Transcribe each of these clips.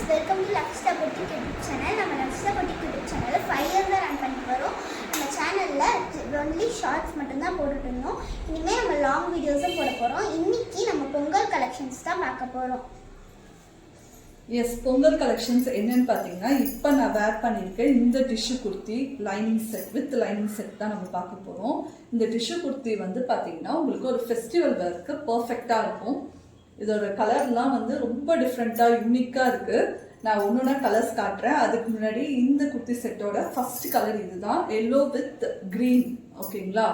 Welcome to Lakshya boutique YouTube channel. நம்ம Lakshya boutique YouTube சேனலில் 5 இயர்ஸாக ரன் பண்ணிட்டு வரோம். நம்ம சேனலில் ஒன்லி ஷார்ட்ஸ் மட்டும்தான் போட்டுட்டு இருந்தோம். இனிமேல் நம்ம லாங் வீடியோஸும் போட போகிறோம். இன்னைக்கு நம்ம பொங்கல் கலெக்ஷன்ஸ் தான் பார்க்க போகிறோம். எஸ், பொங்கல் கலெக்ஷன்ஸ் என்னன்னு பார்த்தீங்கன்னா, இப்போ நான் வேர் பண்ணியிருக்கேன் இந்த tissue kurti lining set with lining set தான் நம்ம பார்க்க போகிறோம். இந்த டிஷ்யூ குர்த்தி வந்து பார்த்தீங்கன்னா உங்களுக்கு ஒரு ஃபெஸ்டிவல் வேர்க்கு பர்ஃபெக்டாக இருக்கும். இதோட கலர்லாம் வந்து ரொம்ப டிஃப்ரெண்ட்டாக யூனிக்காக இருக்குது. நான் ஒன்றுனா கலர்ஸ் காட்டுறேன். அதுக்கு முன்னாடி இந்த குர்த்தி செட்டோட ஃபர்ஸ்ட் கலர் இதுதான், எல்லோ வித் க்ரீன். ஓகேங்களா,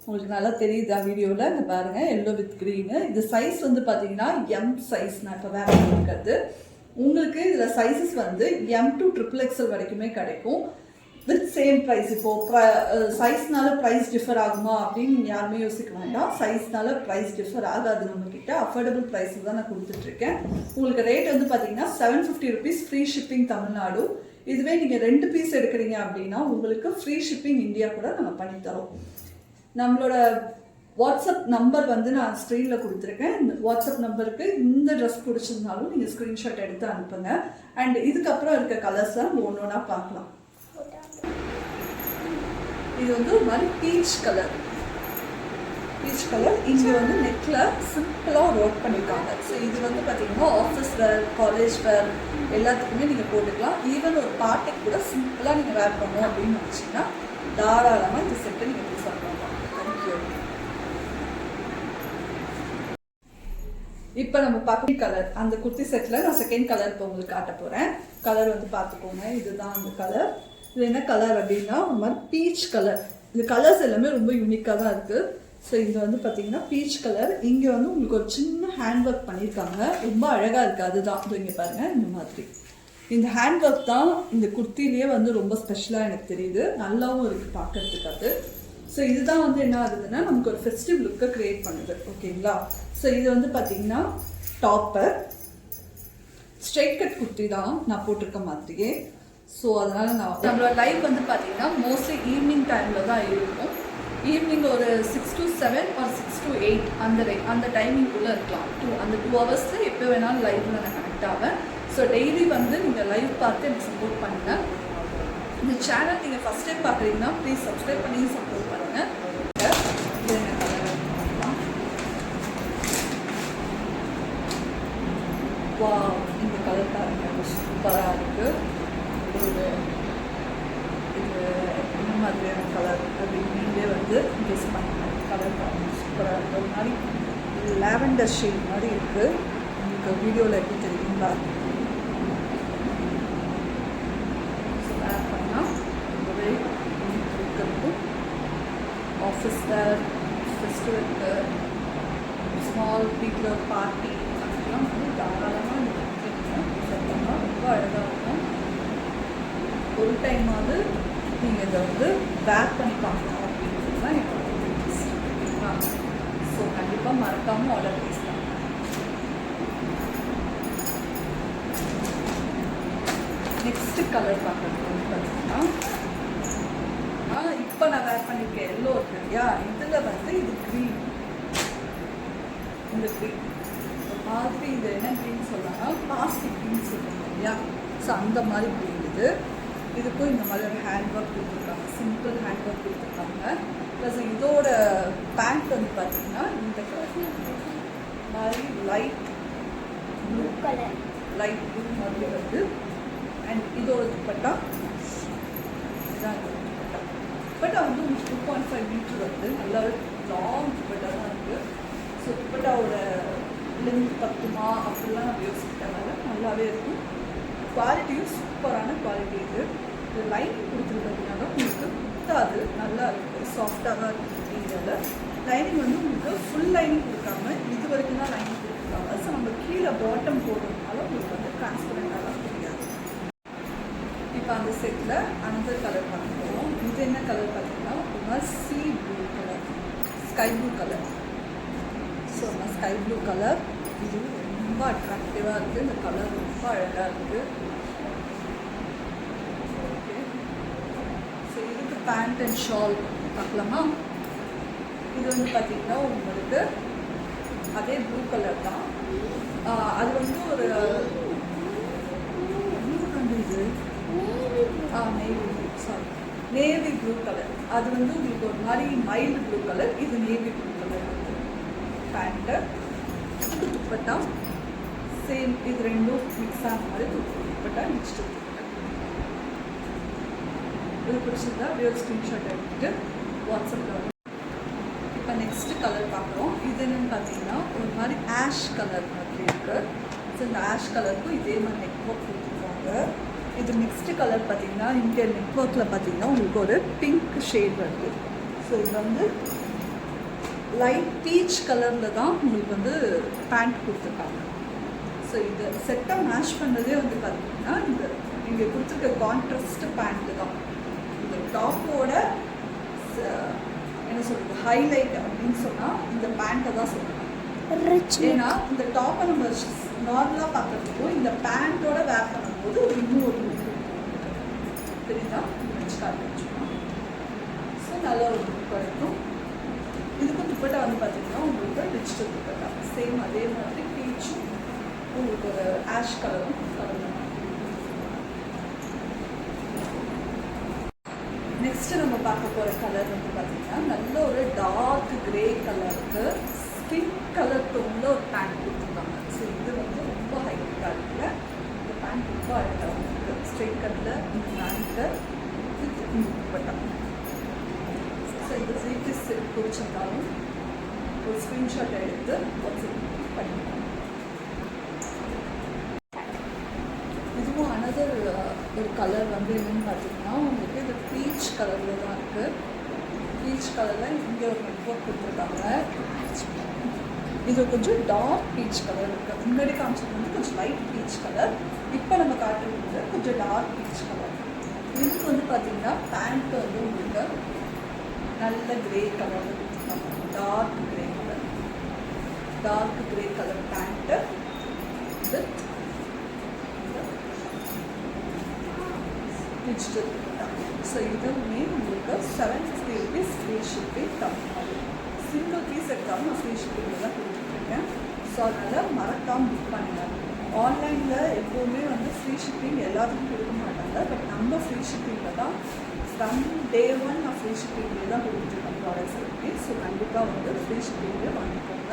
உங்களுக்கு நல்லா தெரியுதா வீடியோவில்? இந்த பாருங்கள், எல்லோ வித் க்ரீனு. இது சைஸ் வந்து பார்த்தீங்கன்னா எம் சைஸ் நான் இப்போ வேர் பண்ணியிருக்கிறது. உங்களுக்கு இதில் சைஸஸ் வந்து எம் டு XXL வரைக்குமே கிடைக்கும் வித் சேம் ப்ரைஸ். இப்போது சைஸ்னால ப்ரைஸ் டிஃபர் ஆகுமா அப்படின்னு நீங்கள் யாருமே யோசிக்க வேண்டாம். சைஸ்னால ப்ரைஸ் டிஃபர் ஆகாது. நம்மக்கிட்ட அஃபோர்டபுள் ப்ரைஸில் தான் நான் கொடுத்துட்ருக்கேன். உங்களுக்கு ரேட் வந்து பார்த்தீங்கன்னா 750 ருபீஸ், ஃப்ரீ ஷிப்பிங் தமிழ்நாடு. இதுவே நீங்கள் 2 பீஸ் எடுக்கிறீங்க அப்படின்னா உங்களுக்கு ஃப்ரீ ஷிப்பிங் இந்தியா கூட நம்ம பண்ணித்தரோம். நம்மளோட வாட்ஸ்அப் நம்பர் வந்து நான் ஸ்க்ரீனில் கொடுத்துருக்கேன். இந்த வாட்ஸ்அப் நம்பருக்கு இந்த ட்ரெஸ் பிடிச்சிருந்தாலும் நீங்கள் ஸ்க்ரீன்ஷாட் எடுத்து அனுப்புங்க. அண்ட் இதுக்கப்புறம் இருக்க கலர்ஸை நம்ம ஒன்று ஒன்றா பார்க்கலாம். இது வந்து ஒரு மாதிரி பீச் கலர். இங்கே வந்து நெக்கில் சிம்பிளாக ஒர்க் பண்ணியிருக்காங்க. ஸோ இது வந்து பார்த்தீங்கன்னா ஆஃபீஸ் வேர், காலேஜ் வேர் எல்லாத்துக்குமே நீங்கள் போட்டுக்கலாம். ஈவன் ஒரு பார்ட்டிக்கு கூட சிம்பிளாக நீங்கள் வேர் பண்ணணும் அப்படின்னு நினச்சிங்கன்னா தாராளமாக இந்த செட்டை நீங்கள் ப்ரிஃபர் பண்ணலாம். தேங்க்யூ. இப்போ நம்ம பார்க்குற கலர், அந்த குர்த்தி செட்டில் நான் செகண்ட் கலர் இப்போ உங்களுக்கு காட்ட போகிறேன். கலர் வந்து பார்த்துக்கோங்க, இதுதான் அந்த கலர். இது என்ன கலர் அப்படின்னா ஒரு மாதிரி பீச் கலர். இந்த கலர்ஸ் எல்லாமே ரொம்ப யூனிக்காக தான் இருக்குது. ஸோ இங்கே வந்து பார்த்தீங்கன்னா பீச் கலர். இங்கே வந்து உங்களுக்கு ஒரு சின்ன ஹேண்ட் ஒர்க் பண்ணியிருக்காங்க, ரொம்ப அழகாக இருக்குது. அதுதான் இது இங்கே பாருங்கள், இந்த மாதிரி இந்த ஹேண்ட் ஒர்க் தான் இந்த குர்த்திலேயே வந்து ரொம்ப ஸ்பெஷலாக எனக்கு தெரியுது. நல்லாவும் இருக்குது பார்க்கறதுக்கு அது. ஸோ இதுதான் வந்து என்ன ஆகுதுன்னா நமக்கு ஒரு ஃபெஸ்டிவ் லுக்கை க்ரியேட் பண்ணுது. ஓகேங்களா, ஸோ இது வந்து பார்த்தீங்கன்னா டாப்பர் ஸ்ட்ரெயிட் கட் குர்த்தி தான் நான் போட்டிருக்க மாதிரியே. ஸோ அதனால் நம்மளோட லைவ் வந்து பார்த்தீங்கன்னா மோஸ்ட்லி ஈவினிங் டைமில் தான் இருக்கும். ஈவினிங் ஒரு 6 to 7 ஆர் 6 to 8 அந்த டைமிங்குள்ளே இருக்கலாம். அந்த 2 ஹவர்ஸில் எப்போ வேணாலும் லைவில் நான் கனெக்ட் ஆவேன். ஸோ டெய்லி வந்து நீங்கள் லைவ் பார்த்து எனக்கு சப்போர்ட் பண்ணுங்கள். இந்த சேனல் நீங்கள் ஃபஸ்ட் டைம் பார்க்குறீங்கன்னா ப்ளீஸ் சப்ஸ்கிரைப் பண்ணி சப்போர்ட் பண்ணுங்கள். வா, இந்த கலர் பாருங்க, சூப்பராக இருக்குது. இது என்ன மாதிரியான கலர் அப்படின்னு நீங்களே வந்து கெஸ் பண்ணுங்கள். கலர் பாருங்கள், சூப்பராக இருக்குது. ஒரு மாதிரி லாவெண்டர் ஷேட் மாதிரி இருக்குது. உங்களுக்கு வீடியோவில் எப்படி தெரியுங்களா? ஸோ வேர் பண்ணால் ரொம்பவே இருக்கிறது. ஆஃபீஸ் வேர், ஃபெஸ்டிவலுக்கு, ஸ்மால் பீப்புள் பார்ட்டி அதுக்கெல்லாம் வந்து தாராளமாக ரொம்ப அழகாக இருக்கும். ஒரு டைமாவது நீங்கள் இதை வந்து பேக் பண்ணி பார்க்கணும் அப்படின்றது தான் எனக்கு. ஸோ கண்டிப்பாக மறக்காமல் ஆர்டர் ப்ளேஸ் பண்ணுங்க. நெக்ஸ்ட்டு கலர் பார்க்குறது வந்து பார்த்தீங்கன்னா இப்போ நான் வேர் பண்ணியிருக்கேன் எல்லோ இருக்கு இல்லையா, இதில் வந்து இது க்ரீன். இந்த க்ரீன் ஒரு மாதிரி இது என்ன க்ரீன் சொல்லலாம்னா பிளாஸ்டிக் க்ரீன் சொல்லுவாங்க இல்லையா. ஸோ அந்த மாதிரி க்ரீன் இது. இதுக்கும் இந்த மாதிரி ஒரு ஹேண்ட் ஒர்க் கொடுத்துருக்காங்க, சிம்பிள் ஹேண்ட் ஒர்க் கொடுத்துருக்காங்க. ப்ளஸ் இதோட பேண்ட் வந்து பார்த்தீங்கன்னா இந்த மாதிரி light blue colour, light blue மாதிரி வருது. அண்ட் இதோட துப்பட்டா இதுதான் துப்பட்டா. துப்பட்டா வந்து உங்களுக்கு 2.5 மீட்டர் வருது. நல்லாவே லாங் துப்பட்டா தான் இருக்குது. ஸோ துப்பட்டாவோட லென்த் பத்துமா அப்படிலாம் நம்ம யோசிக்கிறதால நல்லாவே இருக்கும். குவாலிட்டியும் சூப்பரான குவாலிட்டி. இது லைனிங் கொடுத்துருக்கிறதுனால உங்களுக்கு குத்தாது, நல்லா இருக்குது, சாஃப்டாக தான் இருக்குது. இதில் லைனிங் வந்து உங்களுக்கு ஃபுல் லைனிங் கொடுக்காம இது வரைக்கும் தான் லைனிங் கொடுத்துருக்காங்க. ஸோ நம்ம கீழே பாட்டம் போடுறதுனால உங்களுக்கு வந்து டிரான்ஸ்பரண்டாக தான் தெரியாது. இப்போ அந்த செட்டில் அந்த கலர் பார்த்துக்கிறோம். இது என்ன கலர் பார்த்தீங்கன்னா ஒரு மாதிரி sea blue colour, sky blue colour. So நம்ம ஸ்கை ப்ளூ கலர் இது ரொம்ப அட்ராக்டிவாக இருக்குது. இந்த கலர் ரொம்ப அழகாக இருக்குது. ஓகே, ஸோ இதுக்கு பேண்ட் அண்ட் ஷால் பார்க்கலாமா? இது வந்து பார்த்திங்கன்னா உங்களுக்கு அதே ப்ளூ கலர் தான். அது வந்து ஒரு அது வந்து உங்களுக்கு ஒரு மாதிரி மைல்டு ப்ளூ கலர், இது நேவி ப்ளூ கலர் வந்து பேண்ட்டு. துப்பட்டா சேம், இது ரெண்டும் மிக்ஸ் ஆன மாதிரி துப்பட்டா நெக்ஸ்ட் துப்பட்டா. இது பிடிச்சிருந்தா அப்படியே ஒரு ஸ்க்ரீன்ஷாட் எடுத்துட்டு வாட்ஸ்அப்பில் வரும். இப்போ நெக்ஸ்ட் கலர் பார்க்குறோம். இது என்னென்னு பார்த்தீங்கன்னா ஒரு மாதிரி ஆஷ் கலர் மாதிரி இருக்குது. ஸோ இந்த ஆஷ் கலருக்கும் இதே மாதிரி நெக் ஒர்க் கொடுத்துருக்காங்க. இது நெக்ஸ்ட் கலர் பார்த்தீங்கன்னா இங்கே நெக் ஒர்க்கில் பார்த்தீங்கன்னா உங்களுக்கு ஒரு பிங்க் ஷேட் வருது. ஸோ இது வந்து லைட் பீச் கலரில் தான் உங்களுக்கு வந்து பேண்ட் கொடுத்துருக்காங்க. ஸோ இது செட்டாக மேட்ச் பண்ணதே வந்து பார்த்தீங்கன்னா இந்த இங்கே கொடுத்துருக்க கான்ட்ராஸ்ட் பேண்ட்டு தான். இந்த டாப்போட என்ன சொல்கிறது ஹைலைட் அப்படின்னு சொன்னால் இந்த பேண்ட்டை தான் சொல்லணும். ஏன்னா இந்த டாப்பை நம்ம நார்மலாக பார்க்குறதுக்கும் இந்த பேண்ட்டோட வேர் பண்ணும்போது ஒரு இன்னும் ஒரு லுக் தெரியுதா வச்சு காட்டுச்சுன்னா. ஸோ நல்ல ஒரு லுக் இருக்கும். இதுக்கும் துப்பட்டா வந்து பார்த்தீங்கன்னா உங்களுக்கு டிஜிட்டல் துப்பட்டா சேம் அதே மாதிரி பீச்சும் உங்களுக்கு ஒரு ஆஷ் கலரும் கலந்து. நெக்ஸ்ட் நம்ம பார்க்க போகிற கலர் வந்து பார்த்தீங்கன்னா நல்ல ஒரு டார்க் கிரே கலருக்கு ஸ்கின் கலர் டோனில் ஒரு பேண்ட் கொடுத்துருக்காங்க. ஸோ இது வந்து ரொம்ப ஹைலைட்டாக இருக்குல்ல. இந்த பேண்ட் ரொம்ப அழகாக இருக்குது. ஸ்ட்ரெயிட் கட்டில் இந்த பேண்ட்டு வித் இந்த துப்பட்டா. ஸோ இந்த சீக்கிஸ் பிடிச்சிருந்தாலும் ஒரு ஸ்க்ரீன்ஷாட் எடுத்து வாட்ஸ்அப் பண்ணிக்கலாம். இதுவும் அனதர் ஒரு கலர் வந்து என்னென்னு பார்த்தீங்கன்னா உங்களுக்கு இது பீச் கலரில் தான் இருக்குது. பீச் கலரில் இங்கே ஒரு நெட்வொர்க் கொடுத்துருக்காங்க. இது கொஞ்சம் டார்க் பீச் கலர் இருக்குது. முன்னாடி காமிச்சது வந்து கொஞ்சம் லைட் பீச் கலர், இப்போ நம்ம காட்டுறது கொஞ்சம் டார்க் பீச் கலர். இதுக்கு வந்து பார்த்தீங்கன்னா பேண்ட் வந்து உங்களுக்கு நல்ல கிரே கலரில் கொடுத்துருக்காங்க. Dark grey colour pant with digital dupatta. So இதுவுமே உங்களுக்கு 750 rupees free shipping Tamil Nadu. Single piece எடுத்தாலும் நான் ஃப்ரீ ஷிப்பிங்கில் தான் கொடுத்துட்ருக்கேன். ஸோ அதனால் மறக்காமல் புக் பண்ணுங்கள். ஆன்லைனில் எப்போவுமே வந்து ஃப்ரீ ஷிப்பிங் எல்லாத்துக்கும் கொடுக்க மாட்டாங்க. பட் நம்ம ஃப்ரீ ஷிப்பிங்கில் தான் ஃப்ரம் டே 1 நான் ஃப்ரீ ஷிப்பிங்லேயே தான் கொடுத்துருக்கேன் ப்ராடக்ட்ஸ் எல்லாமே. ஸோ கண்டிப்பாக வந்து ஃப்ரீ ஷிப்பிங்லேயே வாங்கிக்கோங்க.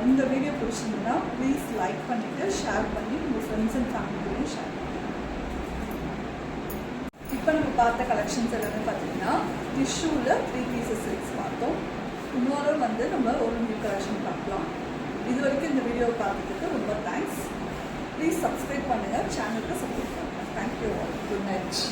இந்த வீடியோ பிடிச்சிருந்ததுன்னா ப்ளீஸ் லைக் பண்ணிவிட்டு ஷேர் பண்ணி உங்கள் ஃப்ரெண்ட்ஸ் அண்ட் ஃபேமிலியும் ஷேர் பண்ணுங்கள். இப்போ நம்ம பார்த்த கலெக்ஷன்ஸ் எல்லாமே பார்த்தீங்கன்னா டிஷ்யூவில் 3 பீசஸ் செட்ஸ் பார்த்தோம். இன்னொரு வந்து நம்ம ஒரு நியூ கலெக்ஷன் பார்க்கலாம். இது வரைக்கும் இந்த வீடியோவை பார்த்ததுக்கு ரொம்ப தேங்க்ஸ். ப்ளீஸ் சப்ஸ்கிரைப் பண்ணுங்கள், சேனலுக்கு சப்போர்ட் பண்ணுங்கள். Thank you all. Good night.